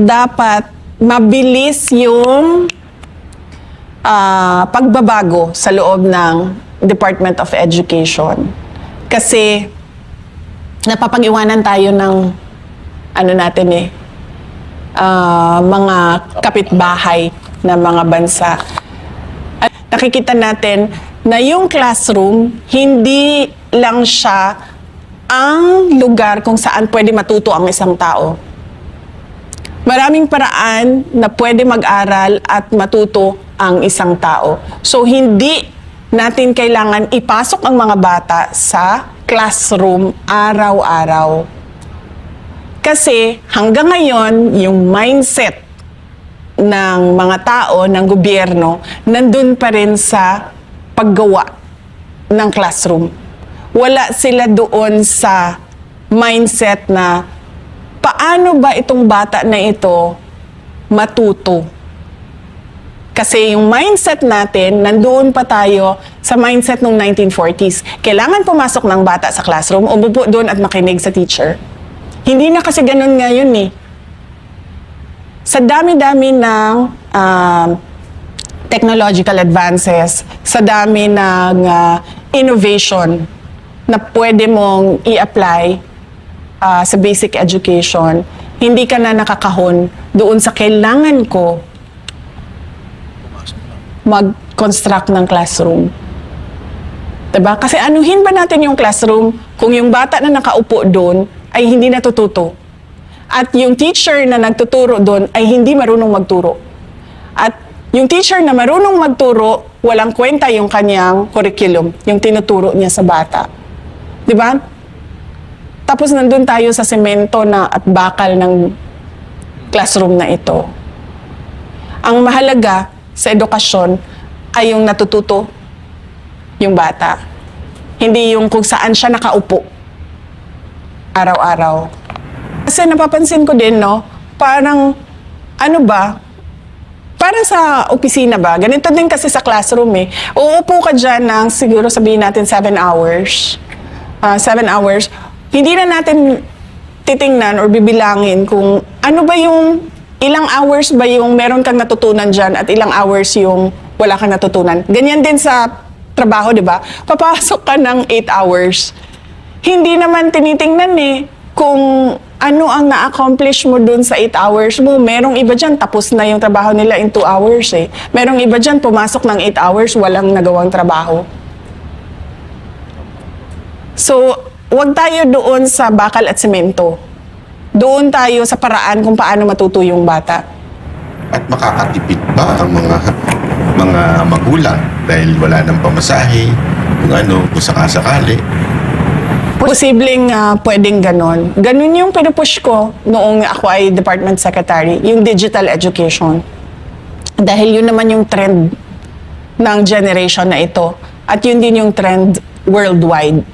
dapat mabilis yung pagbabago sa loob ng Department of Education. Kasi napapag-iwanan tayo ng mga kapitbahay na mga bansa. At nakikita natin na yung classroom, hindi lang siya ang lugar kung saan pwede matuto ang isang tao. Maraming paraan na pwede mag-aral at matuto ang isang tao. So, hindi natin kailangan ipasok ang mga bata sa classroom araw-araw. Kasi hanggang ngayon, yung mindset ng mga tao, ng gobyerno, nandun pa rin sa paggawa ng classroom. Wala sila doon sa mindset na paano ba itong bata na ito matuto? Kasi yung mindset natin, nandoon pa tayo sa mindset ng 1940s. Kailangan pumasok ng bata sa classroom, umupo doon at makinig sa teacher. Hindi na kasi ganun ngayon eh. Sa dami-dami ng technological advances, sa dami ng innovation na pwede mong i-apply sa basic education, hindi ka na nakakahon doon sa kailangan ko mag-construct ng classroom. Diba? Kasi anuhin ba natin yung classroom kung yung bata na nakaupo doon ay hindi natututo? At yung teacher na nagtuturo doon ay hindi marunong magturo. At yung teacher na marunong magturo, walang kwenta yung kanyang curriculum, yung tinuturo niya sa bata. Diba? Tapos nandun tayo sa semento na at bakal ng classroom na ito. Ang mahalaga sa edukasyon ay yung natututo yung bata. Hindi yung kung saan siya nakaupo araw-araw. Kasi napapansin ko din, no, parang parang sa opisina ba? Ganito din kasi sa classroom eh. Uupo ka dyan ng siguro sabihin natin 7 hours. 7 hours. Hindi na natin titingnan or bibilangin kung ano ba yung ilang hours ba yung meron kang natutunan dyan at ilang hours yung wala kang natutunan. Ganyan din sa trabaho, di ba? Papasok ka ng 8 hours. Hindi naman tinitingnan eh kung ano ang na-accomplish mo dun sa 8 hours mo. Merong iba dyan, tapos na yung trabaho nila in 2 hours eh. Merong iba dyan, pumasok ng 8 hours, walang nagawang trabaho. So, wag tayo doon sa bakal at semento. Doon tayo sa paraan kung paano matuto yung bata. At makakatipid ba ang mga magulang dahil wala nang pamasahe, kung sakasakali? Posibleng pwedeng ganon. Ganon yung pinupush ko noong ako ay Department Secretary, yung digital education. Dahil yun naman yung trend ng generation na ito. At yun din yung trend worldwide.